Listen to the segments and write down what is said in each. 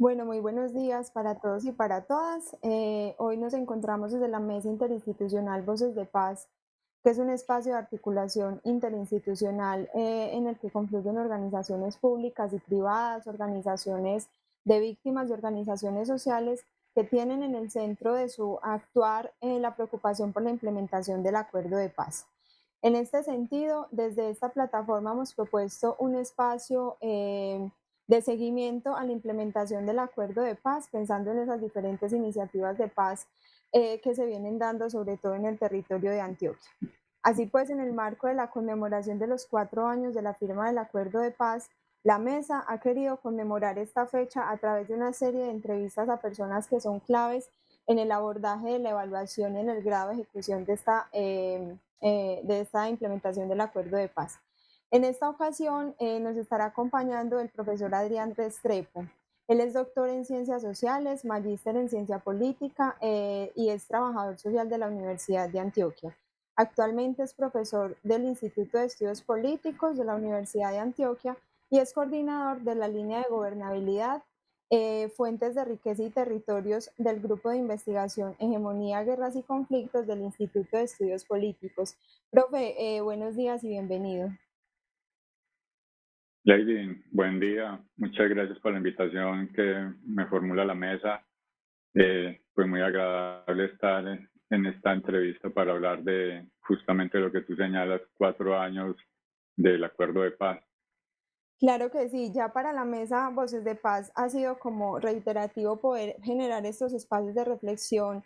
Bueno, muy buenos días para todos y para todas. Hoy nos encontramos desde la Mesa Interinstitucional Voces de Paz, que es un espacio de articulación interinstitucional en el que confluyen organizaciones públicas y privadas, organizaciones de víctimas y organizaciones sociales que tienen en el centro de su actuar la preocupación por la implementación del acuerdo de paz. En este sentido, desde esta plataforma hemos propuesto un espacio de seguimiento a la implementación del acuerdo de paz, pensando en esas diferentes iniciativas de paz que se vienen dando sobre todo en el territorio de Antioquia. Así pues, en el marco de la conmemoración de los 4 años de la firma del acuerdo de paz, la mesa ha querido conmemorar esta fecha a través de una serie de entrevistas a personas que son claves en el abordaje de la evaluación y en el grado de ejecución de esta implementación del acuerdo de paz. En esta ocasión nos estará acompañando el profesor Adrián Restrepo. Él es doctor en ciencias sociales, magíster en ciencia política y es trabajador social de la Universidad de Antioquia. Actualmente es profesor del Instituto de Estudios Políticos de la Universidad de Antioquia y es coordinador de la línea de gobernabilidad, fuentes de riqueza y territorios del Grupo de Investigación Hegemonía, Guerras y Conflictos del Instituto de Estudios Políticos. Profe, buenos días y bienvenido. Lady, buen día. Muchas gracias por la invitación que me formula la mesa. Fue muy agradable estar en esta entrevista para hablar de justamente lo que tú señalas, 4 años del acuerdo de paz. Claro que sí, ya para la mesa Voces de Paz ha sido como reiterativo poder generar estos espacios de reflexión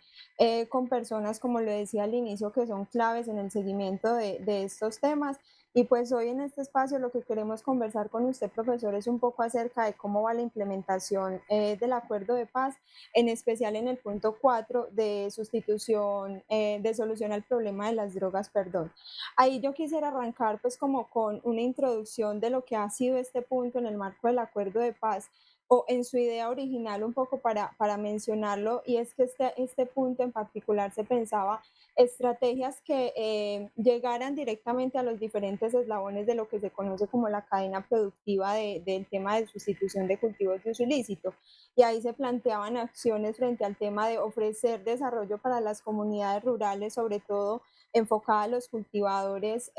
con personas, como le decía al inicio, que son claves en el seguimiento de estos temas. Y pues hoy en este espacio lo que queremos conversar con usted, profesor, es un poco acerca de cómo va la implementación del acuerdo de paz, en especial en el punto 4 de sustitución, de solución al problema de las drogas, perdón. Ahí yo quisiera arrancar pues como con una introducción de lo que ha sido este punto en el marco del acuerdo de paz o en su idea original un poco para mencionarlo, y es que este punto en particular se pensaba estrategias que llegaran directamente a los diferentes eslabones de lo que se conoce como la cadena productiva del tema de sustitución de cultivos de uso ilícito. Y ahí se planteaban acciones frente al tema de ofrecer desarrollo para las comunidades rurales, sobre todo enfocada a los cultivadores.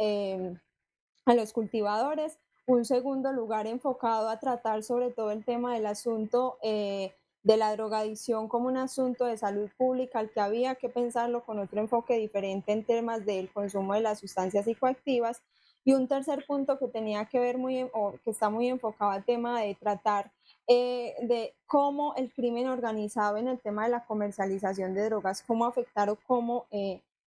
Un segundo lugar enfocado a tratar sobre todo el tema del asunto de la drogadicción como un asunto de salud pública al que había que pensarlo con otro enfoque diferente en temas del consumo de las sustancias psicoactivas. Y un tercer punto que tenía que ver o que está muy enfocado al tema de tratar de cómo el crimen organizado en el tema de la comercialización de drogas, cómo afectar o cómo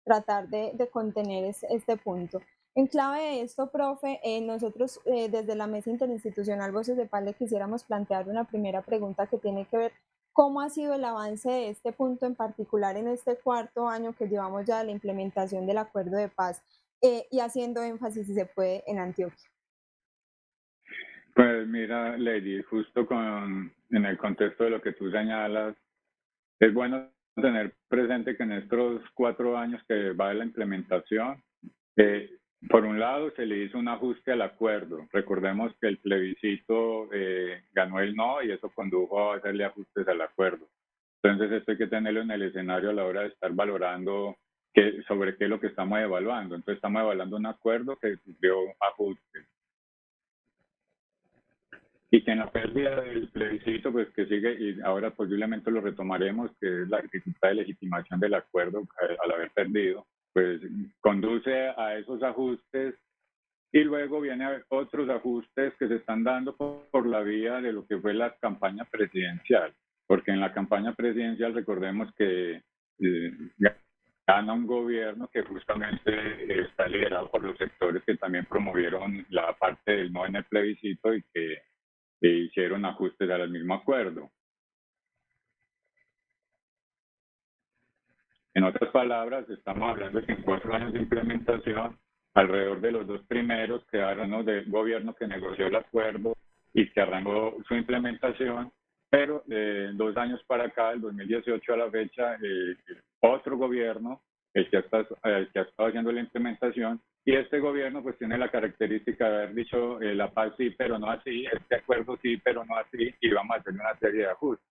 tratar de contener este punto. En clave de esto, profe, nosotros desde la Mesa Interinstitucional Voces de Paz le quisiéramos plantear una primera pregunta que tiene que ver cómo ha sido el avance de este punto en particular en este 4 año que llevamos ya de la implementación del acuerdo de paz y haciendo énfasis, si se puede, en Antioquia. Pues mira, Lady, en el contexto de lo que tú señalas, es bueno tener presente que en estos 4 años que va de la implementación, Eh, por un lado, se le hizo un ajuste al acuerdo. Recordemos que el plebiscito ganó el no y eso condujo a hacerle ajustes al acuerdo. Entonces, esto hay que tenerlo en el escenario a la hora de estar valorando sobre qué es lo que estamos evaluando. Entonces, estamos evaluando un acuerdo que sufrió ajustes y que en la pérdida del plebiscito, pues que sigue y ahora posiblemente lo retomaremos, que es la dificultad de legitimación del acuerdo al haber perdido, pues conduce a esos ajustes. Y luego vienen otros ajustes que se están dando por la vía de lo que fue la campaña presidencial, porque en la campaña presidencial recordemos que gana un gobierno que justamente está liderado por los sectores que también promovieron la parte del no en el plebiscito y que hicieron ajustes al mismo acuerdo. En otras palabras, estamos hablando de que en 4 años de implementación, alrededor de los dos primeros quedaron los del gobierno que negoció el acuerdo y que arrancó su implementación, pero 2 años para acá, del 2018 a la fecha, otro gobierno el que ha estado haciendo la implementación, y este gobierno pues tiene la característica de haber dicho la paz sí, pero no así, este acuerdo sí, pero no así, y vamos a hacer una serie de ajustes.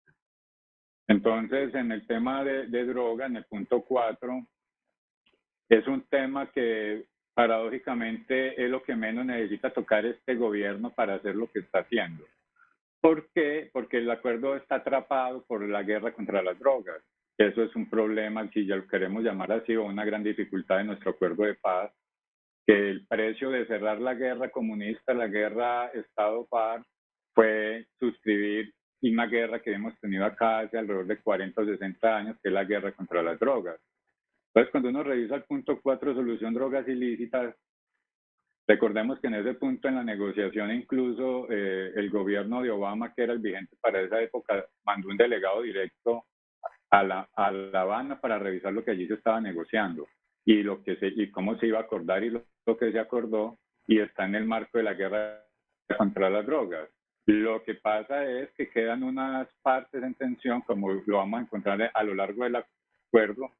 Entonces, en el tema de droga, en el punto 4, es un tema que paradójicamente es lo que menos necesita tocar este gobierno para hacer lo que está haciendo. ¿Por qué? Porque el acuerdo está atrapado por la guerra contra las drogas. Eso es un problema, si ya lo queremos llamar así, o una gran dificultad de nuestro acuerdo de paz, que el precio de cerrar la guerra comunista, la guerra Estado-Par, fue suscribir una guerra que hemos tenido acá hace alrededor de 40 o 60 años, que es la guerra contra las drogas. Entonces, cuando uno revisa el punto 4, solución drogas ilícitas, recordemos que en ese punto en la negociación incluso el gobierno de Obama, que era el vigente para esa época, mandó un delegado directo a La Habana para revisar lo que allí se estaba negociando y cómo se iba a acordar y lo que se acordó, y está en el marco de la guerra contra las drogas. Lo que pasa es que quedan unas partes en tensión, como lo vamos a encontrar a lo largo del acuerdo,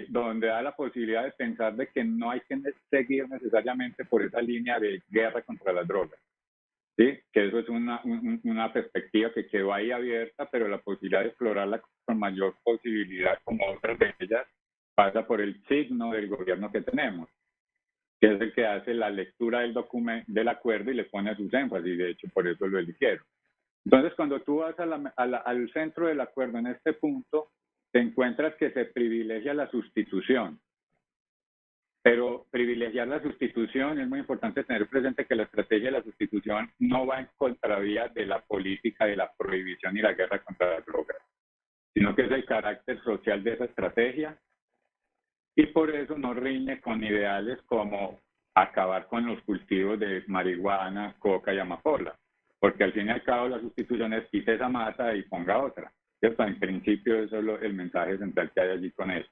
donde da la posibilidad de pensar de que no hay que seguir necesariamente por esa línea de guerra contra las drogas. ¿Sí? Que eso es una perspectiva que quedó ahí abierta, pero la posibilidad de explorarla con mayor posibilidad, como otras de ellas, pasa por el signo del gobierno que tenemos, que es el que hace la lectura del documento, del acuerdo, y le pone sus énfasis. De hecho, por eso lo eligieron. Entonces, cuando tú vas al centro del acuerdo en este punto, te encuentras que se privilegia la sustitución. Pero privilegiar la sustitución, es muy importante tener presente que la estrategia de la sustitución no va en contravía de la política de la prohibición y la guerra contra las drogas, sino que es el carácter social de esa estrategia, y por eso no riñe con ideales como acabar con los cultivos de marihuana, coca y amapola, porque al fin y al cabo la sustitución es quite esa mata y ponga otra. ¿Cierto? En principio eso es el mensaje central que hay allí con eso.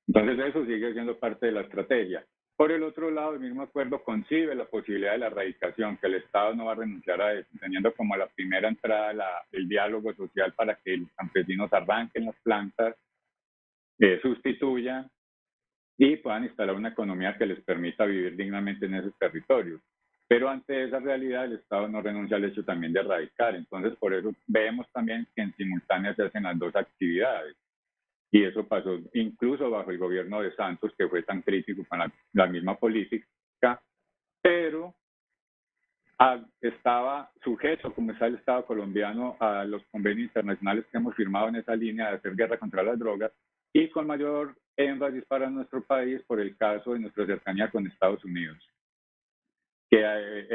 Entonces eso sigue siendo parte de la estrategia. Por el otro lado, el mismo acuerdo concibe la posibilidad de la erradicación, que el Estado no va a renunciar a eso, teniendo como la primera entrada el diálogo social para que los campesinos arranquen las plantas, sustituyan y puedan instalar una economía que les permita vivir dignamente en esos territorios. Pero ante esa realidad, el Estado no renuncia al hecho también de erradicar. Entonces, por eso vemos también que en simultánea se hacen las dos actividades. Y eso pasó incluso bajo el gobierno de Santos, que fue tan crítico con la misma política, pero estaba sujeto, como está el Estado colombiano, a los convenios internacionales que hemos firmado en esa línea de hacer guerra contra las drogas, y con mayor énfasis para nuestro país por el caso de nuestra cercanía con Estados Unidos, que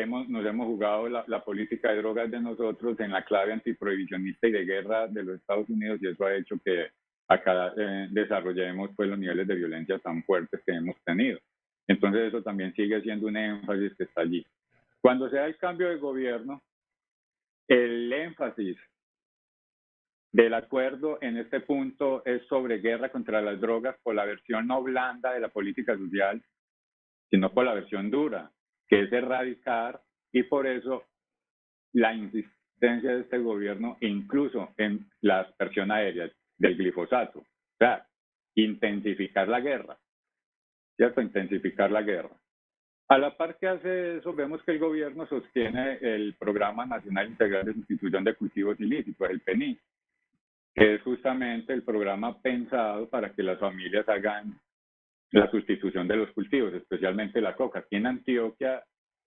nos hemos jugado la política de drogas de nosotros en la clave antiprohibicionista y de guerra de los Estados Unidos, y eso ha hecho que acá desarrollemos pues los niveles de violencia tan fuertes que hemos tenido. Entonces eso también sigue siendo un énfasis que está allí. Cuando se da el cambio de gobierno, el énfasis del acuerdo en este punto es sobre guerra contra las drogas por la versión no blanda de la política social, sino por la versión dura, que es erradicar, y por eso la insistencia de este gobierno incluso en la aspersión aérea del glifosato. O sea, intensificar la guerra, ¿cierto? Intensificar la guerra. A la par que hace eso, vemos que el gobierno sostiene el Programa Nacional Integral de Sustitución de Cultivos Ilícitos, el PENI, que es justamente el programa pensado para que las familias hagan la sustitución de los cultivos, especialmente la coca. Aquí en Antioquia,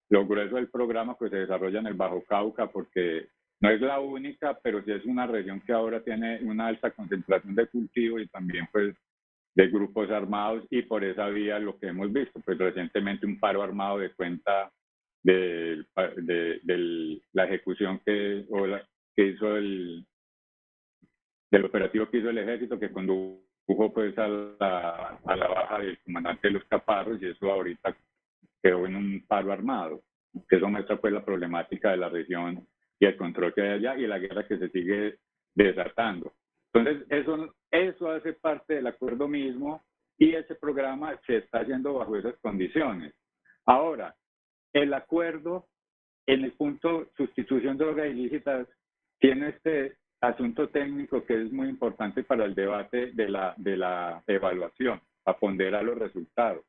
lo grueso del programa pues se desarrolla en el Bajo Cauca, porque no es la única, pero sí es una región que ahora tiene una alta concentración de cultivo y también pues de grupos armados, y por esa vía lo que hemos visto, pues recientemente un paro armado de cuenta de la ejecución que hizo del operativo que hizo el ejército, que condujo pues a la baja del comandante de los Caparros, y eso ahorita quedó en un paro armado, que eso muestra pues la problemática de la región y el control que hay allá y la guerra que se sigue desatando. Entonces, eso hace parte del acuerdo mismo, y ese programa se está haciendo bajo esas condiciones. Ahora, el acuerdo en el punto sustitución de drogas ilícitas tiene este asunto técnico que es muy importante para el debate de la evaluación. para ponderar los resultados.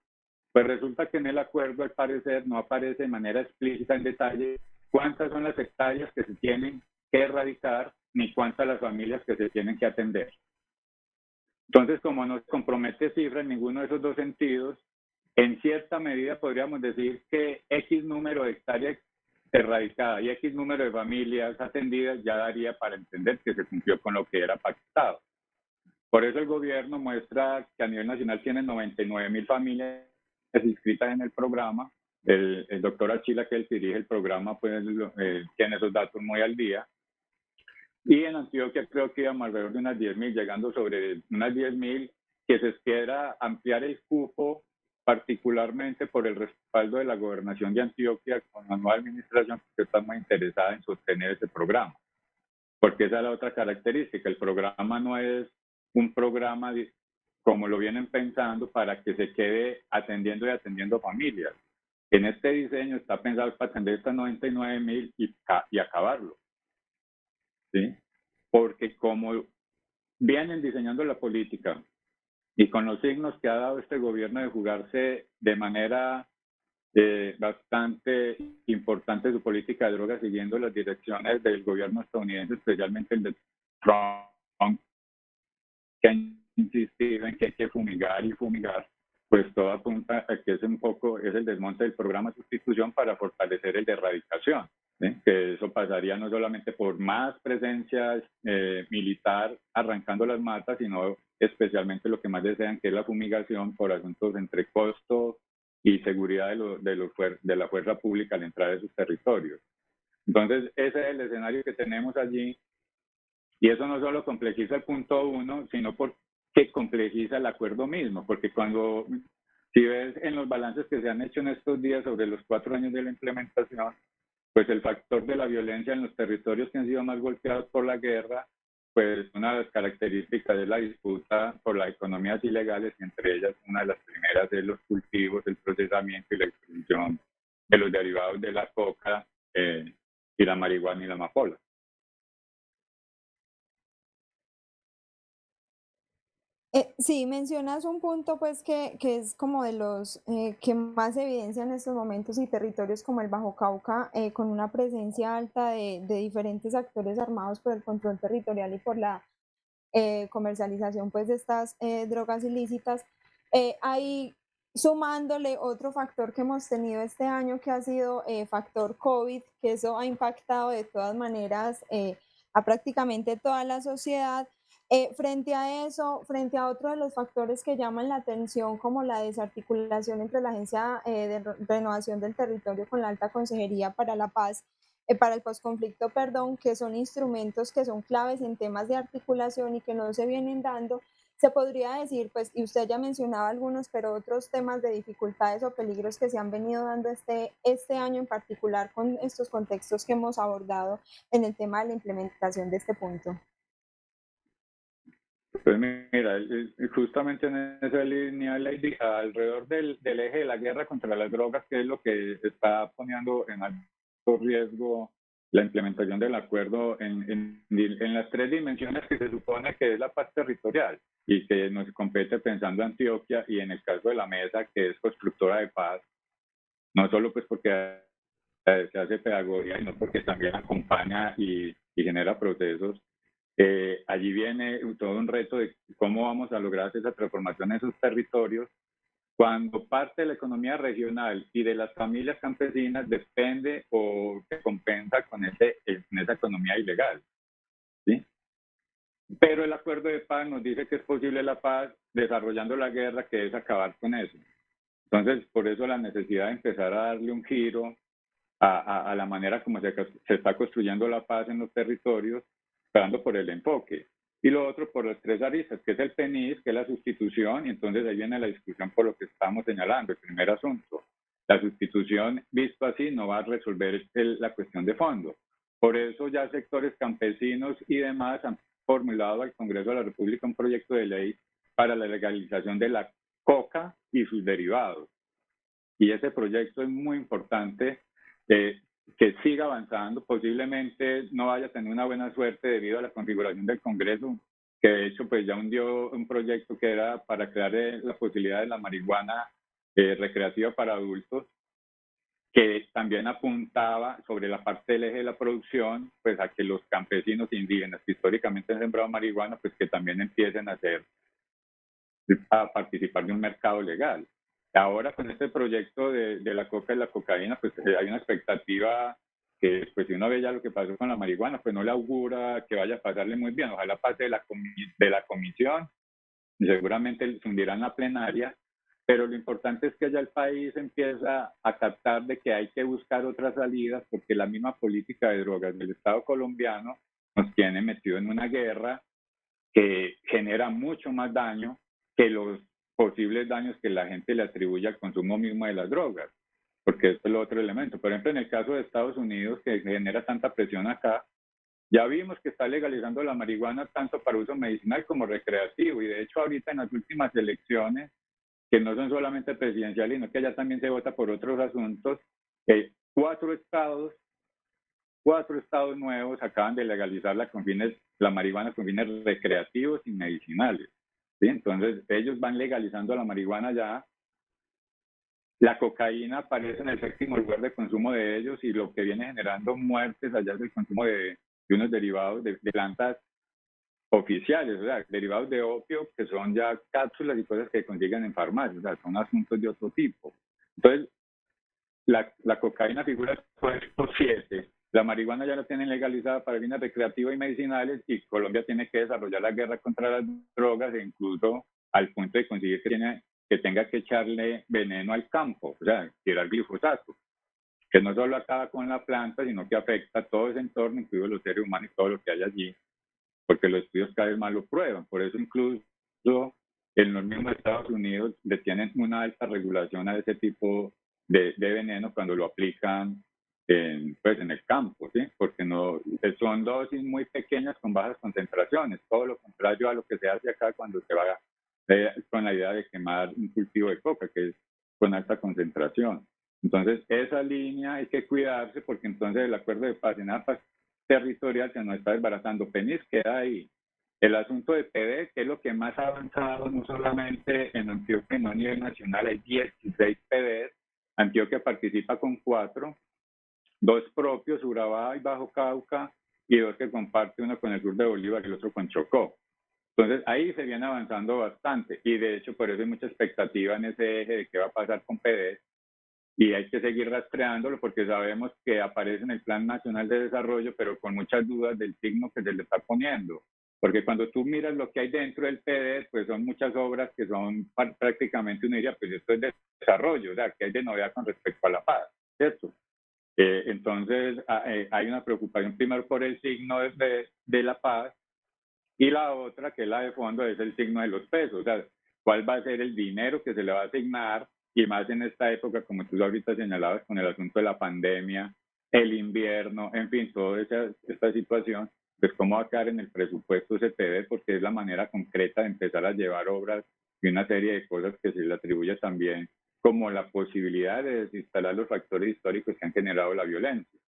Pues resulta que en el acuerdo, al parecer, no aparece de manera explícita en detalle cuántas son las hectáreas que se tienen que erradicar ni cuántas las familias que se tienen que atender. Entonces, como no se compromete cifra en ninguno de esos dos sentidos, en cierta medida podríamos decir que X número de hectáreas erradicadas y X número de familias atendidas ya daría para entender que se cumplió con lo que era pactado. Por eso el gobierno muestra que a nivel nacional tiene 99.000 familias inscritas en el programa. El doctor Achila, que él dirige el programa, pues tiene esos datos muy al día. Y en Antioquia creo que íbamos alrededor de unas 10.000, llegando sobre unas 10.000, que se espera ampliar el cupo, particularmente por el respaldo de la gobernación de Antioquia con la nueva administración, que está muy interesada en sostener ese programa. Porque esa es la otra característica. El programa no es un programa como lo vienen pensando para que se quede atendiendo y atendiendo familias. En este diseño está pensado para atender estas 99.000 y acabarlo. ¿Sí? Porque como vienen diseñando la política y con los signos que ha dado este gobierno de jugarse de manera bastante importante su política de drogas, siguiendo las direcciones del gobierno estadounidense, especialmente el de Trump, que ha insistido en que hay que fumigar y fumigar, pues todo apunta a que es el desmonte del programa de sustitución para fortalecer el de erradicación. ¿Sí? Que eso pasaría no solamente por más presencia militar arrancando las matas, sino especialmente lo que más desean, que es la fumigación por asuntos entre costo y seguridad de la fuerza pública al entrar a esos territorios. Entonces, ese es el escenario que tenemos allí, y eso no solo complejiza el punto 1, sino porque complejiza el acuerdo mismo, porque si ves en los balances que se han hecho en estos días sobre los 4 años de la implementación, pues el factor de la violencia en los territorios que han sido más golpeados por la guerra, pues una de las características es la disputa por las economías ilegales, y entre ellas una de las primeras es los cultivos, el procesamiento y la distribución de los derivados de la coca y la marihuana y la amapola. Sí, mencionas un punto pues que es como de los que más evidencia en estos momentos, y territorios como el Bajo Cauca, con una presencia alta de diferentes actores armados por el control territorial y por la comercialización pues de estas drogas ilícitas. Ahí sumándole otro factor que hemos tenido este año, que ha sido factor COVID, que eso ha impactado de todas maneras a prácticamente toda la sociedad. Frente a eso, frente a otro de los factores que llaman la atención, como la desarticulación entre la Agencia de Renovación del Territorio con la Alta Consejería para la Paz, para el posconflicto, perdón, que son instrumentos que son claves en temas de articulación y que no se vienen dando, se podría decir, pues, y usted ya mencionaba algunos, pero otros temas de dificultades o peligros que se han venido dando este año en particular con estos contextos que hemos abordado en el tema de la implementación de este punto. Pues mira, justamente en esa línea, Lady, alrededor del eje de la guerra contra las drogas, que es lo que está poniendo en alto riesgo la implementación del acuerdo en las 3 dimensiones que se supone que es la paz territorial y que nos compete pensando Antioquia, y en el caso de la mesa, que es constructora de paz, no solo pues porque se hace pedagogía, sino porque también acompaña y genera procesos. Allí viene todo un reto de cómo vamos a lograr esa transformación en esos territorios, cuando parte de la economía regional y de las familias campesinas depende o se compensa con esa economía ilegal. ¿Sí? Pero el acuerdo de paz nos dice que es posible la paz desarrollando la guerra, que es acabar con eso. Entonces, por eso la necesidad de empezar a darle un giro a la manera como se está construyendo la paz en los territorios, dando por el enfoque. Y lo otro por las 3 aristas, que es el PENIS, que es la sustitución, y entonces ahí viene la discusión por lo que estamos señalando. El primer asunto, la sustitución visto así no va a resolver la cuestión de fondo. Por eso ya sectores campesinos y demás han formulado al Congreso de la República un proyecto de ley para la legalización de la coca y sus derivados. Y ese proyecto es muy importante, que siga avanzando. Posiblemente no vaya a tener una buena suerte debido a la configuración del Congreso, que de hecho pues ya hundió un proyecto que era para crear la posibilidad de la marihuana recreativa para adultos, que también apuntaba sobre la parte del eje de la producción, pues a que los campesinos indígenas que históricamente han sembrado marihuana, pues que también empiecen a participar de un mercado legal. Ahora con este proyecto de la coca y la cocaína, pues hay una expectativa que, pues si uno ve ya lo que pasó con la marihuana, pues no le augura que vaya a pasarle muy bien. Ojalá pase de la comisión, y seguramente se hundirá en la plenaria, pero lo importante es que ya el país empieza a captar de que hay que buscar otras salidas, porque la misma política de drogas del Estado colombiano nos tiene metido en una guerra que genera mucho más daño que los posibles daños que la gente le atribuye al consumo mismo de las drogas, porque este es el otro elemento. Por ejemplo, en el caso de Estados Unidos, que genera tanta presión acá, ya vimos que está legalizando la marihuana tanto para uso medicinal como recreativo, y de hecho ahorita en las últimas elecciones, que no son solamente presidenciales, sino que ya también se vota por otros asuntos, eh, cuatro estados cuatro estados nuevos acaban de legalizar la marihuana con fines recreativos y medicinales. ¿Sí? Entonces, ellos van legalizando la marihuana ya. La cocaína aparece en el séptimo lugar de consumo de ellos, y lo que viene generando muertes allá es el consumo de unos derivados de plantas oficiales, o sea, derivados de opio, que son ya cápsulas y cosas que consiguen en farmacias, o sea, son asuntos de otro tipo. Entonces, la cocaína figura por 7. La marihuana ya la tienen legalizada para fines recreativos y medicinales, y Colombia tiene que desarrollar la guerra contra las drogas, e incluso al punto de conseguir que tenga que echarle veneno al campo, o sea, tirar glifosato, que no solo acaba con la planta, sino que afecta a todo ese entorno, incluidos los seres humanos y todo lo que hay allí, porque los estudios cada vez más lo prueban. Por eso incluso en los mismos Estados Unidos le tienen una alta regulación a ese tipo de veneno cuando lo aplican pues en el campo, ¿sí? Porque no, son dosis muy pequeñas con bajas concentraciones, todo lo contrario a lo que se hace acá cuando se va con la idea de quemar un cultivo de coca, que es con alta concentración. Entonces, esa línea hay que cuidarse, porque entonces el acuerdo de paz en paz territorial se nos está desbaratando. PENIS queda ahí. El asunto de PD, que es lo que más ha avanzado, no solamente en Antioquia, sino a nivel nacional, hay 16 PDs. Antioquia participa con 4, 2 propios, Urabá y Bajo Cauca, y 2 que comparte, uno con el sur de Bolívar y el otro con Chocó. Entonces ahí se viene avanzando bastante, y de hecho por eso hay mucha expectativa en ese eje de qué va a pasar con PD, y hay que seguir rastreándolo, porque sabemos que aparece en el Plan Nacional de Desarrollo, pero con muchas dudas del signo que se le está poniendo. Porque cuando tú miras lo que hay dentro del PD, pues son muchas obras que son prácticamente, uno diría, pues esto es de desarrollo, o sea, que hay de novedad con respecto a la paz, ¿cierto? Entonces, hay una preocupación primero por el signo de la paz, y la otra, que es la de fondo, es el signo de los pesos, o sea, cuál va a ser el dinero que se le va a asignar, y más en esta época, como tú ahorita señalabas, con el asunto de la pandemia, el invierno, en fin, toda esta situación, pues cómo va a quedar en el presupuesto ese PD, porque es la manera concreta de empezar a llevar obras y una serie de cosas que se le atribuye también, como la posibilidad de desinstalar los factores históricos que han generado la violencia.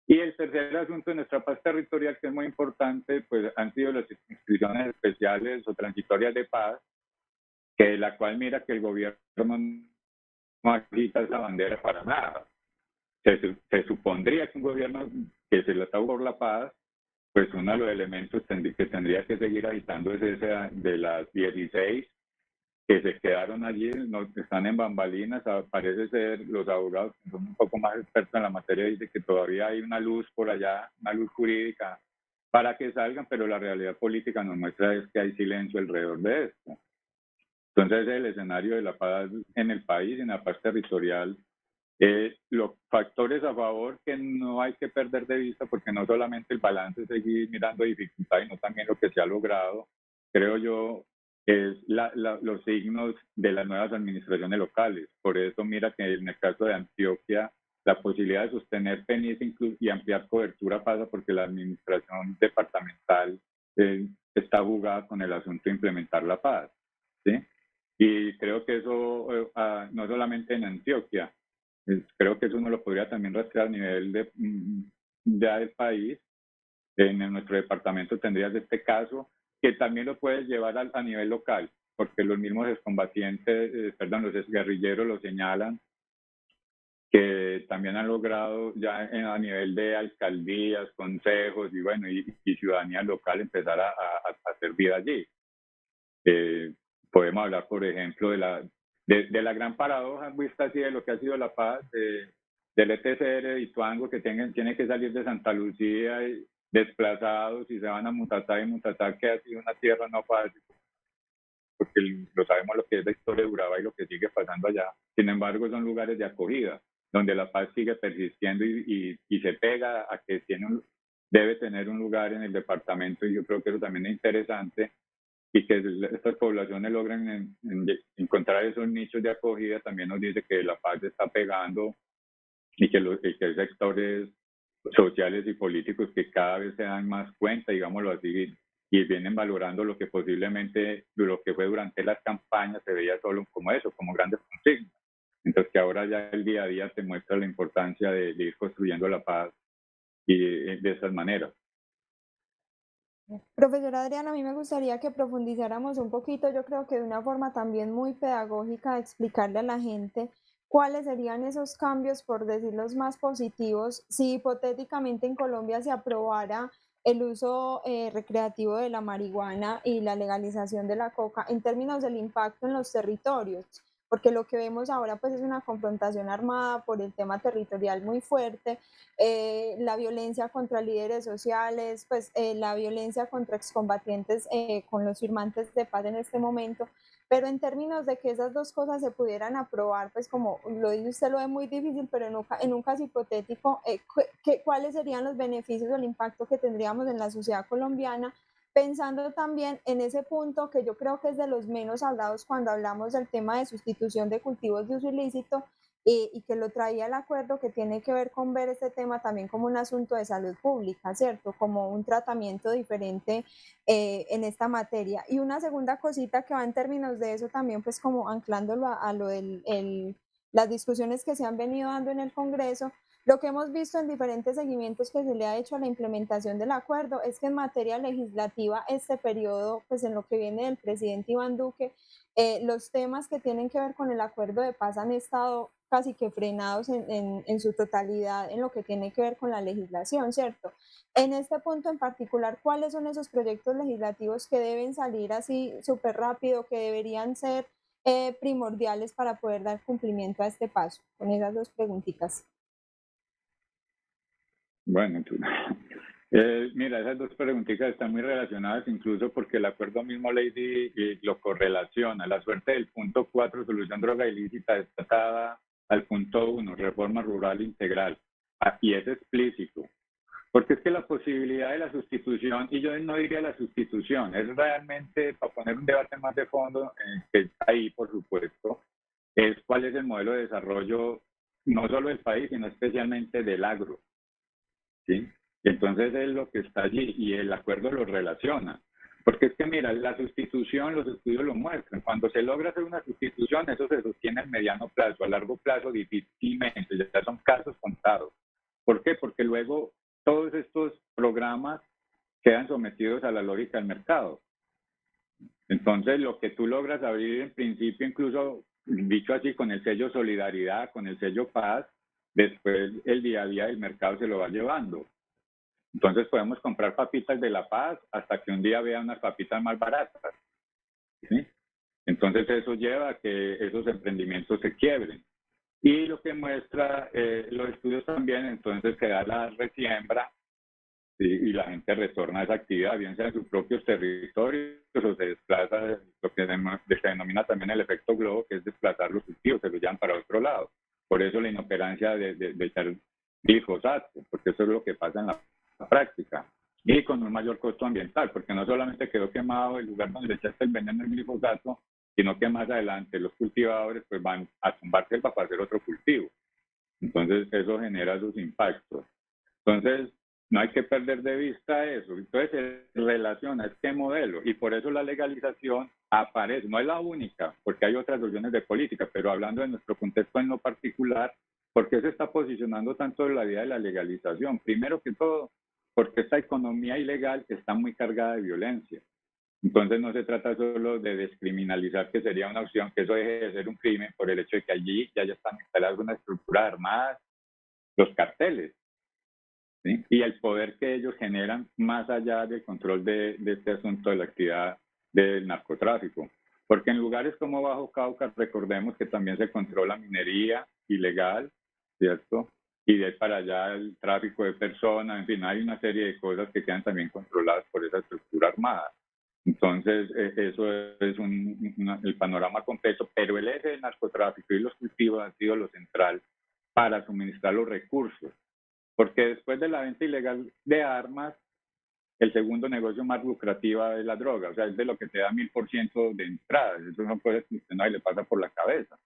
Y el tercer asunto de nuestra paz territorial, que es muy importante, pues han sido las instituciones especiales o transitorias de paz, que la cual mira que el gobierno no agita esa bandera para nada. Se supondría que un gobierno que se le está por la paz, pues uno de los elementos que tendría que seguir agitando es ese de las 16 que se quedaron allí, no, están en bambalinas. Parece ser, los abogados que son un poco más expertos en la materia dicen que todavía hay una luz por allá, una luz jurídica para que salgan, pero la realidad política nos muestra es que hay silencio alrededor de esto. Entonces el escenario de la paz en el país, en la paz territorial, los factores a favor que no hay que perder de vista, porque no solamente el balance es seguir mirando dificultades, sino también lo que se ha logrado, creo yo, es los signos de las nuevas administraciones locales. Por eso mira que en el caso de Antioquia, la posibilidad de sostener PENIS y ampliar cobertura pasa porque la administración departamental está jugada con el asunto de implementar la paz, ¿sí? Y creo que eso, no solamente en Antioquia, creo que eso uno lo podría también rastrear a nivel ya del país. En nuestro departamento tendrías este caso, que también lo puedes llevar a nivel local, porque los mismos excombatientes, los exguerrilleros lo señalan, que también han logrado ya a nivel de alcaldías, consejos y bueno, y ciudadanía local empezar a hacer vida allí. Podemos hablar, por ejemplo, de la gran paradoja vista así de lo que ha sido la paz, del ETCR de Ituango, que tiene que salir de Santa Lucía y desplazados y se van a Mutatá, y Mutatá que ha sido una tierra no fácil, porque lo sabemos lo que es la historia de Urabá y lo que sigue pasando allá. Sin embargo, son lugares de acogida, donde la paz sigue persistiendo y se pega a que debe tener un lugar en el departamento, y yo creo que eso también es interesante, y que estas poblaciones logren encontrar esos nichos de acogida, también nos dice que la paz se está pegando y que hay sectores sociales y políticos que cada vez se dan más cuenta, digámoslo así, y vienen valorando lo que posiblemente, lo que fue durante las campañas, se veía solo como eso, como grandes consignas. Entonces que ahora ya el día a día te muestra la importancia de ir construyendo la paz y de esas maneras. Profesora Adriana, a mí me gustaría que profundizáramos un poquito, yo creo que de una forma también muy pedagógica, explicarle a la gente cuáles serían esos cambios, por decirlos más positivos, si hipotéticamente en Colombia se aprobara el uso recreativo de la marihuana y la legalización de la coca en términos del impacto en los territorios, porque lo que vemos ahora pues es una confrontación armada por el tema territorial muy fuerte, la violencia contra líderes sociales, pues la violencia contra excombatientes con los firmantes de paz en este momento, pero en términos de que esas dos cosas se pudieran aprobar, pues como lo dice usted, lo ve muy difícil, pero en un caso hipotético, ¿cuáles serían los beneficios o el impacto que tendríamos en la sociedad colombiana? Pensando también en ese punto que yo creo que es de los menos hablados cuando hablamos del tema de sustitución de cultivos de uso ilícito, y que lo traía el acuerdo, que tiene que ver con ver este tema también como un asunto de salud pública, ¿cierto? Como un tratamiento diferente en esta materia. Y una segunda cosita que va en términos de eso también, pues como anclándolo a lo de las discusiones que se han venido dando en el Congreso, lo que hemos visto en diferentes seguimientos que se le ha hecho a la implementación del acuerdo es que en materia legislativa este periodo, pues en lo que viene del presidente Iván Duque, los temas que tienen que ver con el acuerdo de paz han estado casi que frenados en su totalidad en lo que tiene que ver con la legislación, ¿cierto? En este punto en particular, ¿cuáles son esos proyectos legislativos que deben salir así súper rápido, que deberían ser primordiales para poder dar cumplimiento a este paso? Con esas dos preguntitas. Bueno, mira, esas dos preguntitas están muy relacionadas, incluso porque el acuerdo mismo Lady lo correlaciona. La suerte del punto 4, solución droga ilícita, está atada al punto 1, reforma rural integral. Aquí es explícito. Porque es que la posibilidad de la sustitución, y yo no diría la sustitución, es realmente, para poner un debate más de fondo, que está ahí, por supuesto, es cuál es el modelo de desarrollo, no solo del país, sino especialmente del agro. ¿Sí? Entonces es lo que está allí y el acuerdo lo relaciona. Porque es que, mira, la sustitución, los estudios lo muestran. Cuando se logra hacer una sustitución, eso se sostiene a mediano plazo. A largo plazo, difícilmente, ya son casos contados. ¿Por qué? Porque luego todos estos programas quedan sometidos a la lógica del mercado. Entonces, lo que tú logras abrir en principio, incluso dicho así, con el sello solidaridad, con el sello paz, después el día a día del mercado se lo va llevando. Entonces podemos comprar papitas de La Paz hasta que un día vea unas papitas más baratas. ¿Sí? Entonces eso lleva a que esos emprendimientos se quiebren. Y lo que muestra los estudios también, entonces que da la resiembra, ¿sí? Y la gente retorna a esa actividad, bien sea en sus propios territorios o se desplaza, lo que se denomina también el efecto globo, que es desplazar los cultivos, se los llevan para otro lado. Por eso la inoperancia de echar glifosato, porque eso es lo que pasa en la práctica, y con un mayor costo ambiental, porque no solamente quedó quemado el lugar donde le echaste el veneno del glifosato, sino que más adelante los cultivadores pues van a tumbar selva para hacer otro cultivo. Entonces eso genera sus impactos. Entonces no hay que perder de vista eso. Entonces se relaciona este modelo y por eso la legalización aparece. No es la única, porque hay otras opciones de política, pero hablando de nuestro contexto en lo particular, ¿por qué se está posicionando tanto la idea de la legalización? Primero que todo, porque esta economía ilegal está muy cargada de violencia. Entonces no se trata solo de descriminalizar, que sería una opción, que eso deje de ser un crimen por el hecho de que allí ya están instaladas unas estructuras armadas, los carteles, ¿sí? Y el poder que ellos generan más allá del control de este asunto de la actividad del narcotráfico. Porque en lugares como Bajo Cauca, recordemos que también se controla minería ilegal, ¿cierto? Y de ahí para allá el tráfico de personas, en fin, hay una serie de cosas que quedan también controladas por esa estructura armada. Entonces, eso es el panorama completo, pero el eje del narcotráfico y los cultivos han sido lo central para suministrar los recursos, porque después de la venta ilegal de armas, el segundo negocio más lucrativo es la droga, o sea, es de lo que te da 1000% de entrada, eso no puede funcionar y le pasa por la cabeza.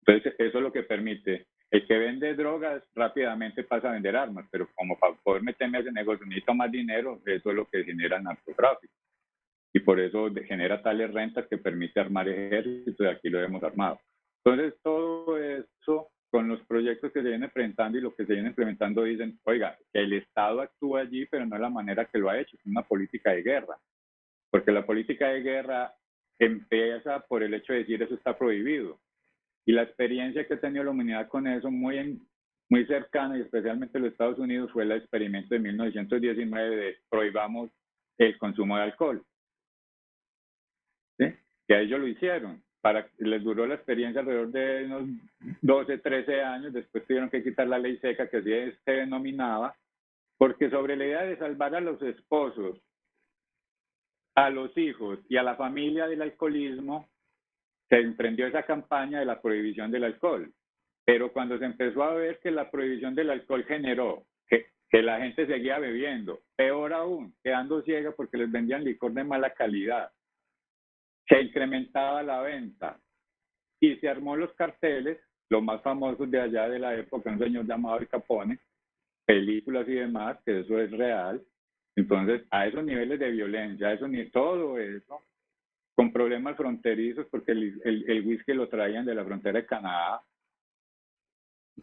Entonces, eso es lo que permite. El que vende drogas rápidamente pasa a vender armas, pero como para poder meterme a ese negocio necesito más dinero, eso es lo que genera el narcotráfico. Y por eso genera tales rentas que permite armar ejércitos, y aquí lo hemos armado. Entonces, todo eso con los proyectos que se vienen presentando y lo que se viene implementando dicen, oiga, el Estado actúa allí, pero no de la manera que lo ha hecho, es una política de guerra, porque la política de guerra empieza por el hecho de decir eso está prohibido. Y la experiencia que ha tenido la humanidad con eso muy cercana, y especialmente los Estados Unidos, fue el experimento de 1919 de prohibamos el consumo de alcohol. ¿Sí? Que a ellos lo hicieron. Les duró la experiencia alrededor de unos 12, 13 años, después tuvieron que quitar la ley seca que así se denominaba, porque sobre la idea de salvar a los esposos, a los hijos y a la familia del alcoholismo, se emprendió esa campaña de la prohibición del alcohol. Pero cuando se empezó a ver que la prohibición del alcohol generó que la gente seguía bebiendo, peor aún, quedando ciega porque les vendían licor de mala calidad, se incrementaba la venta y se armó los carteles, los más famosos de allá de la época, un señor llamado Al Capone, películas y demás, que eso es real. Entonces, a esos niveles de violencia, a eso, todo eso, con problemas fronterizos, porque el whisky lo traían de la frontera de Canadá,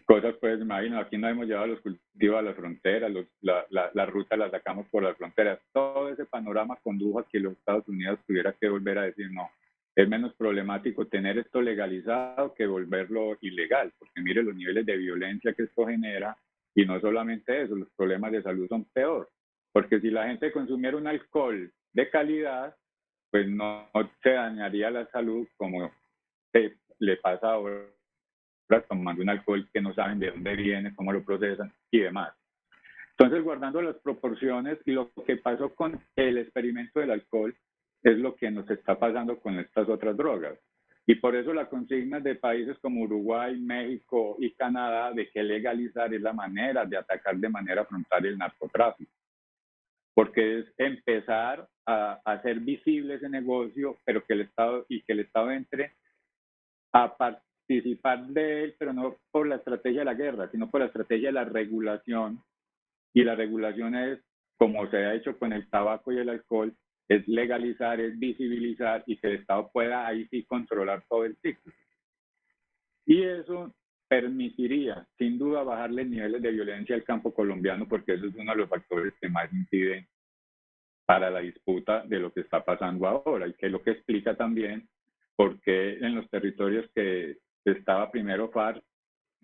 cosas pues, imagino, aquí no hemos llevado los cultivos a la frontera, la ruta la sacamos por las fronteras. Todo ese panorama condujo a que los Estados Unidos tuviera que volver a decir, no, es menos problemático tener esto legalizado que volverlo ilegal, porque mire los niveles de violencia que esto genera, y no solamente eso, los problemas de salud son peor, porque si la gente consumiera un alcohol de calidad, pues no se dañaría la salud como le pasa ahora tomando un alcohol que no saben de dónde viene, cómo lo procesan y demás. Entonces, guardando las proporciones, y lo que pasó con el experimento del alcohol es lo que nos está pasando con estas otras drogas. Y por eso la consigna de países como Uruguay, México y Canadá de que legalizar es la manera de atacar de manera frontal el narcotráfico. Porque es empezar a hacer visible ese negocio, pero que el Estado entre a participar de él, pero no por la estrategia de la guerra, sino por la estrategia de la regulación. Y la regulación es, como se ha hecho con el tabaco y el alcohol, es legalizar, es visibilizar y que el Estado pueda ahí sí controlar todo el ciclo. Y eso permitiría, sin duda, bajarle niveles de violencia al campo colombiano, porque eso es uno de los factores que más inciden para la disputa de lo que está pasando ahora, y que es lo que explica también por qué en los territorios que estaba primero FARC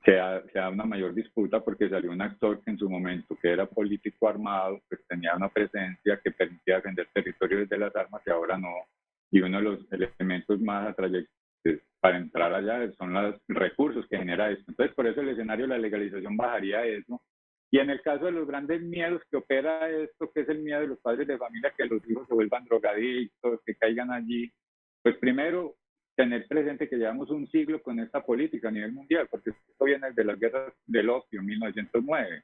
se da una mayor disputa, porque salió un actor que en su momento, que era político armado, pues tenía una presencia que permitía defender territorios desde las armas y ahora no. Y uno de los elementos más atrayentes para entrar allá son los recursos que genera esto. Entonces, por eso el escenario de la legalización bajaría eso. Y en el caso de los grandes miedos que opera esto, que es el miedo de los padres de familia, que los hijos se vuelvan drogadictos, que caigan allí, pues primero tener presente que llevamos un siglo con esta política a nivel mundial, porque esto viene de las guerras del opio, 1909,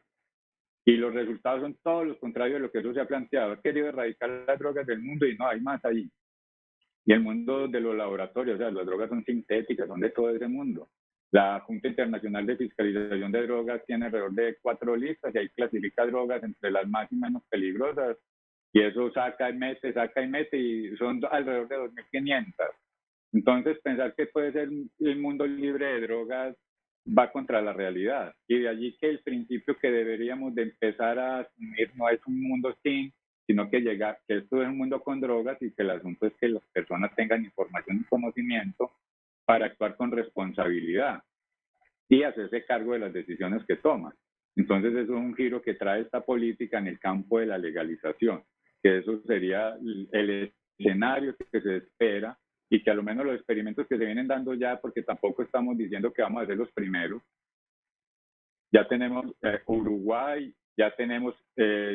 y los resultados son todos los contrarios de lo que eso se ha planteado. Ha querido erradicar las drogas del mundo y no hay más ahí. Y el mundo de los laboratorios, o sea, las drogas son sintéticas, son de todo ese mundo. La Junta Internacional de Fiscalización de Drogas tiene alrededor de 4 listas y ahí clasifica drogas entre las más y menos peligrosas. Y eso saca y mete, y son alrededor de 2.500. Entonces, pensar que puede ser el mundo libre de drogas va contra la realidad. Y de allí que el principio que deberíamos de empezar a asumir no es un mundo sin, sino que esto es un mundo con drogas y que el asunto es que las personas tengan información y conocimiento para actuar con responsabilidad y hacerse cargo de las decisiones que toman. Entonces eso es un giro que trae esta política en el campo de la legalización, que eso sería el escenario que se espera y que a lo menos los experimentos que se vienen dando ya, porque tampoco estamos diciendo que vamos a ser los primeros, ya tenemos Uruguay, ya tenemos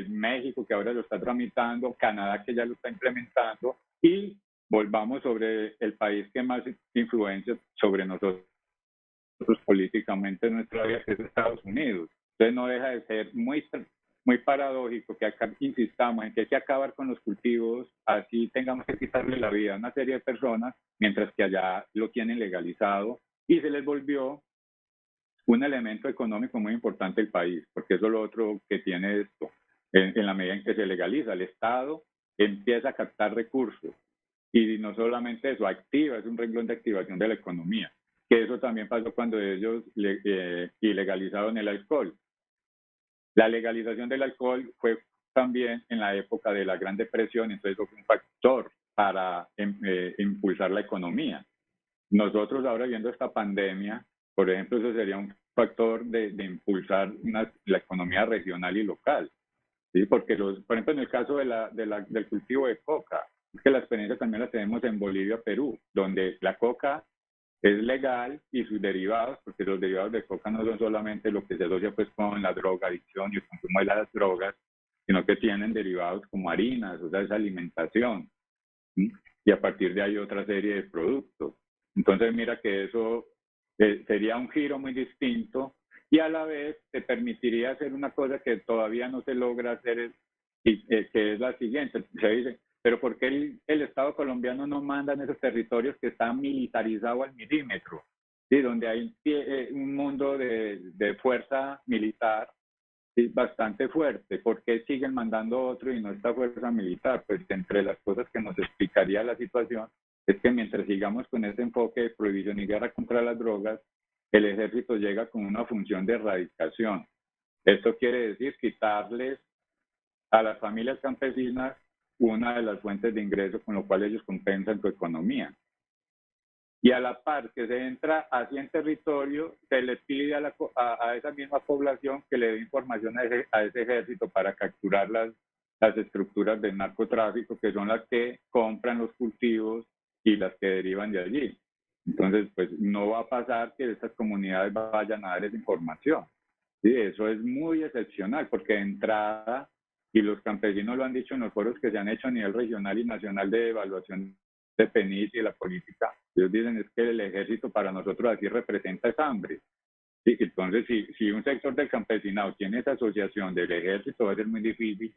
México que ahora lo está tramitando, Canadá que ya lo está implementando y volvamos sobre el país que más influencia sobre nosotros políticamente en nuestra vida, que es Estados Unidos. Entonces no deja de ser muy paradójico que acá insistamos en que hay que acabar con los cultivos, así tengamos que quitarle la vida a una serie de personas, mientras que allá lo tienen legalizado y se les volvió un elemento económico muy importante del país, porque eso es lo otro que tiene esto. En la medida en que se legaliza, el Estado empieza a captar recursos y no solamente eso, activa, es un renglón de activación de la economía, que eso también pasó cuando ellos ilegalizaron el alcohol. La legalización del alcohol fue también en la época de la Gran Depresión, entonces eso fue un factor para impulsar la economía. Nosotros ahora viendo esta pandemia, por ejemplo, eso sería un factor de impulsar la economía regional y local, ¿sí? Porque, por ejemplo, en el caso del cultivo de coca, es que la experiencia también la tenemos en Bolivia, Perú, donde la coca es legal y sus derivados, porque los derivados de coca no son solamente lo que se asocia pues con la drogadicción y el consumo de las drogas, sino que tienen derivados como harinas, o sea, es alimentación, ¿sí? Y a partir de ahí otra serie de productos. Entonces mira que eso sería un giro muy distinto y a la vez te permitiría hacer una cosa que todavía no se logra hacer, que es la siguiente. Se dice, pero ¿por qué el Estado colombiano no manda en esos territorios que están militarizados al milímetro? ¿Sí? Donde hay un mundo de fuerza militar, ¿sí? Bastante fuerte. ¿Por qué siguen mandando otro y no esta fuerza militar? Pues entre las cosas que nos explicaría la situación es que mientras sigamos con ese enfoque de prohibición y guerra contra las drogas, el ejército llega con una función de erradicación. Esto quiere decir quitarles a las familias campesinas una de las fuentes de ingreso con lo cual ellos compensan su economía. Y a la par que se entra así en territorio, se le pide a esa misma población que le dé información a ese ejército para capturar las estructuras del narcotráfico, que son las que compran los cultivos y las que derivan de allí. Entonces, pues no va a pasar que estas comunidades vayan a dar esa información. Sí, eso es muy excepcional, porque de entrada, y los campesinos lo han dicho en los foros que se han hecho a nivel regional y nacional de evaluación de PENIS y de la política, ellos dicen es que el ejército para nosotros así representa esa hambre. Sí, entonces, si un sector del campesinado tiene esa asociación del ejército, va a ser muy difícil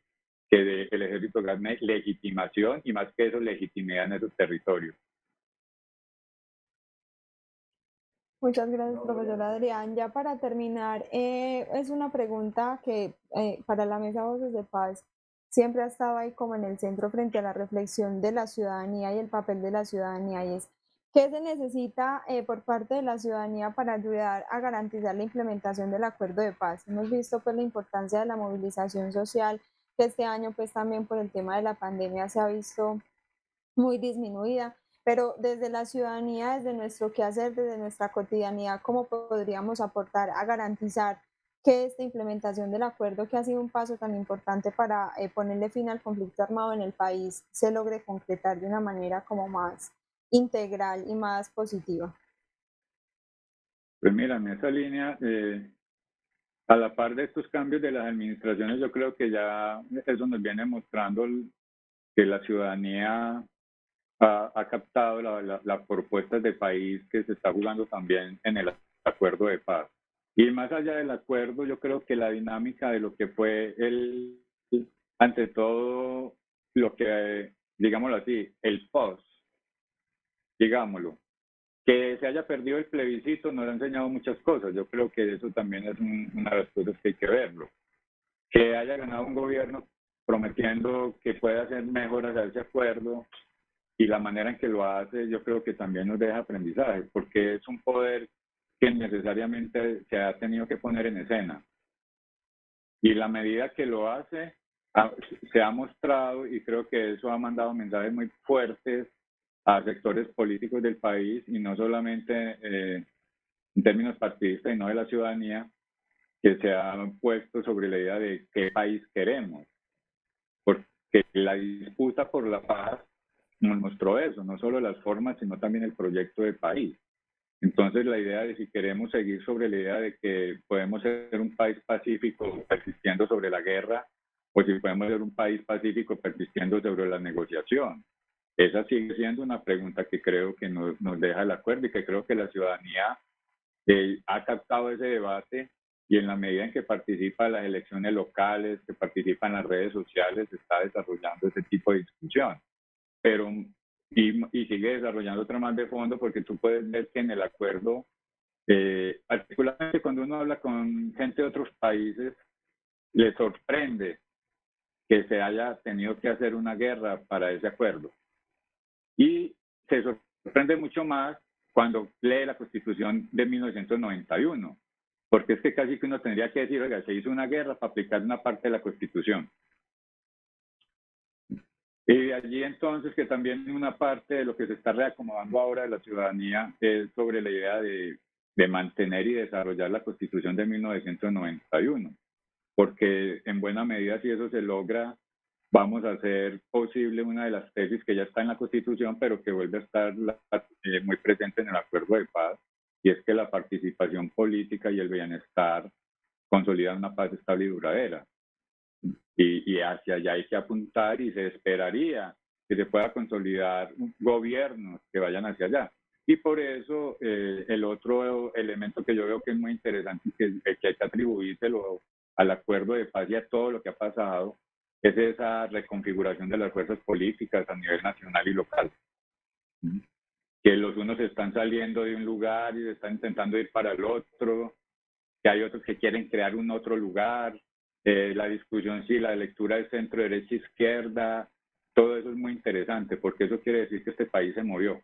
que el ejército gane legitimación y más que eso, legitimidad en esos territorios. Muchas gracias, profesor Adrián. Ya para terminar, es una pregunta que para la Mesa Voces de Paz siempre ha estado ahí como en el centro frente a la reflexión de la ciudadanía y el papel de la ciudadanía, y es ¿qué se necesita por parte de la ciudadanía para ayudar a garantizar la implementación del acuerdo de paz? Hemos visto pues la importancia de la movilización social, que este año pues también por el tema de la pandemia se ha visto muy disminuida, pero desde la ciudadanía, desde nuestro quehacer, desde nuestra cotidianidad, ¿cómo podríamos aportar a garantizar que esta implementación del acuerdo, que ha sido un paso tan importante para ponerle fin al conflicto armado en el país, se logre concretar de una manera como más integral y más positiva? Pues mira, en esa línea, a la par de estos cambios de las administraciones, yo creo que ya eso nos viene mostrando que la ciudadanía ha captado las propuestas de país que se está jugando también en el acuerdo de paz. Y más allá del acuerdo, yo creo que la dinámica de lo que fue ante todo, lo que, digámoslo así, el post, digámoslo, que se haya perdido el plebiscito nos ha enseñado muchas cosas. Yo creo que eso también es una de las cosas que hay que verlo. Que haya ganado un gobierno prometiendo que puede hacer mejoras a ese acuerdo, y la manera en que lo hace, yo creo que también nos deja aprendizaje, porque es un poder que necesariamente se ha tenido que poner en escena. Y la medida que lo hace, ha- se ha mostrado, y creo que eso ha mandado mensajes muy fuertes a sectores políticos del país, y no solamente en términos partidistas y no de la ciudadanía, que se ha puesto sobre la idea de qué país queremos, porque la disputa por la paz nos mostró eso, no solo las formas, sino también el proyecto de país. Entonces, la idea de si queremos seguir sobre la idea de que podemos ser un país pacífico persistiendo sobre la guerra, o si podemos ser un país pacífico persistiendo sobre la negociación. Esa sigue siendo una pregunta que creo que nos deja el acuerdo, y que creo que la ciudadanía ha captado ese debate, y en la medida en que participa en las elecciones locales, que participa en las redes sociales, está desarrollando ese tipo de discusión. Pero y sigue desarrollando otra más de fondo, porque tú puedes ver que en el acuerdo, particularmente cuando uno habla con gente de otros países, le sorprende que se haya tenido que hacer una guerra para ese acuerdo. Y se sorprende mucho más cuando lee la Constitución de 1991, porque es que casi que uno tendría que decir, oiga, se hizo una guerra para aplicar una parte de la Constitución. Y de allí entonces que también una parte de lo que se está reacomodando ahora de la ciudadanía es sobre la idea de mantener y desarrollar la Constitución de 1991, porque en buena medida, si eso se logra, vamos a hacer posible una de las tesis que ya está en la Constitución, pero que vuelve a estar muy presente en el acuerdo de paz, y es que la participación política y el bienestar consolidan una paz estable y duradera. Y hacia allá hay que apuntar, y se esperaría que se pueda consolidar gobiernos que vayan hacia allá. Y por eso el otro elemento que yo veo que es muy interesante y que hay que atribuírselo al acuerdo de paz y a todo lo que ha pasado, es esa reconfiguración de las fuerzas políticas a nivel nacional y local. Que los unos están saliendo de un lugar y están intentando ir para el otro, que hay otros que quieren crear un otro lugar, la discusión si la lectura de centro, derecha, izquierda, todo eso es muy interesante, porque eso quiere decir que este país se movió,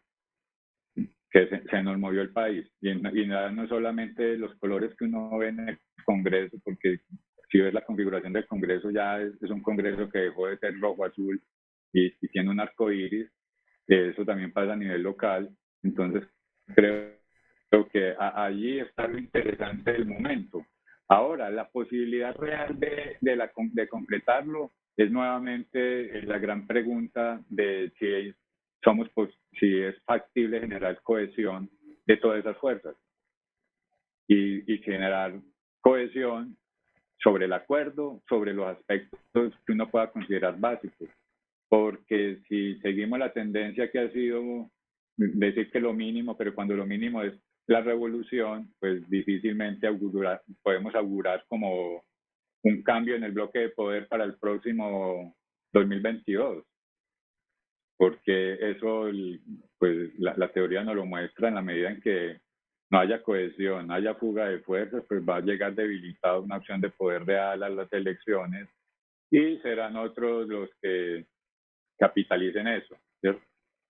que se nos movió el país, y nada, no solamente los colores que uno ve en el Congreso, porque si ves la configuración del Congreso, ya es un Congreso que dejó de ser rojo, azul, y tiene un arco iris. Eso también pasa a nivel local. Entonces creo que allí está lo interesante del momento. Ahora, la posibilidad real de concretarlo es nuevamente la gran pregunta de si es factible generar cohesión de todas esas fuerzas, y generar cohesión sobre el acuerdo, sobre los aspectos que uno pueda considerar básicos. Porque si seguimos la tendencia que ha sido decir que lo mínimo, pero cuando lo mínimo es la revolución, pues difícilmente podemos augurar como un cambio en el bloque de poder para el próximo 2022, porque eso, pues la teoría nos lo muestra. En la medida en que no haya cohesión, no haya fuga de fuerzas, pues va a llegar debilitada una opción de poder real a las elecciones, y serán otros los que capitalicen eso, ¿cierto?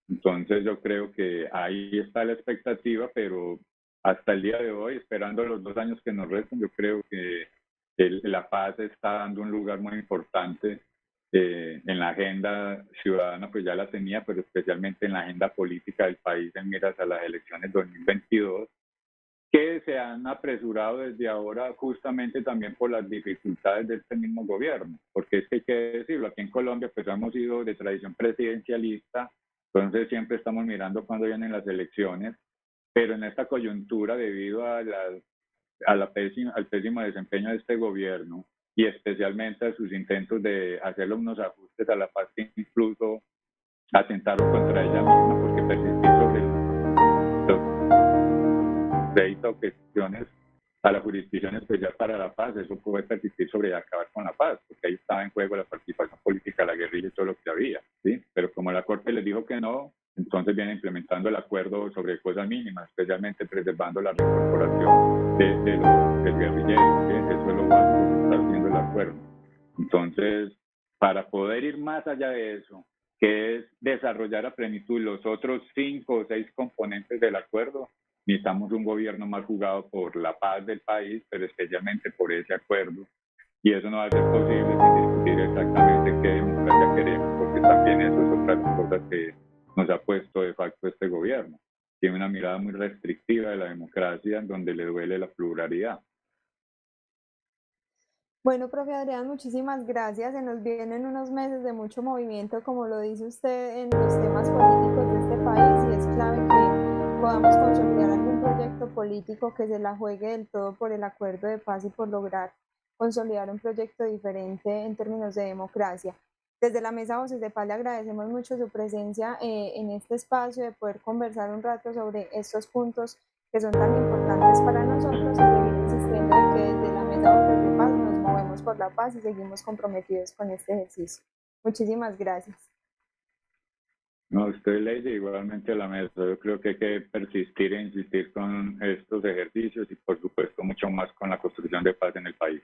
Entonces yo creo que ahí está la expectativa, pero hasta el día de hoy, esperando los 2 años que nos restan, yo creo que la paz está dando un lugar muy importante en la agenda ciudadana, pues ya la tenía, pero especialmente en la agenda política del país en miras a las elecciones 2022, que se han apresurado desde ahora justamente también por las dificultades de este mismo gobierno, porque es que hay que decirlo, aquí en Colombia pues hemos sido de tradición presidencialista, entonces siempre estamos mirando cuándo vienen las elecciones, pero en esta coyuntura, debido al pésimo desempeño de este gobierno, y especialmente a sus intentos de hacerle unos ajustes a la paz que incluso atentaron contra ella misma, porque persistir sobre crédito o cuestiones a la Jurisdicción Especial para la Paz, eso puede persistir sobre acabar con la paz, porque ahí estaba en juego la participación política, la guerrilla y todo lo que había, ¿sí? Pero como la Corte les dijo que no, entonces viene implementando el acuerdo sobre cosas mínimas, especialmente preservando la reincorporación del guerrillero, ¿sí? Eso es lo básico que está haciendo el acuerdo. Entonces, para poder ir más allá de eso, que es desarrollar a plenitud los otros 5 o 6 componentes del acuerdo, necesitamos un gobierno más jugado por la paz del país, pero especialmente por ese acuerdo, Y eso no va a ser posible sin discutir exactamente qué democracia queremos, porque también eso es otra de las cosas que nos ha puesto de facto este gobierno. Tiene una mirada muy restrictiva de la democracia, donde le duele la pluralidad. Bueno, profe Adrián, muchísimas gracias. Se nos vienen unos meses de mucho movimiento, como lo dice usted, en los temas políticos de este país y es clave que podamos consolidar algún proyecto político que se la juegue del todo por el acuerdo de paz y por lograr consolidar un proyecto diferente en términos de democracia. Desde la Mesa Voces de Paz le agradecemos mucho su presencia en este espacio, de poder conversar un rato sobre estos puntos que son tan importantes para nosotros y seguir insistiendo en que desde la Mesa Voces de Paz nos movemos por la paz y seguimos comprometidos con este ejercicio. Muchísimas gracias. No, usted, Lady, igualmente a la mesa. Yo creo que hay que persistir e insistir con estos ejercicios y, por supuesto, mucho más con la construcción de paz en el país.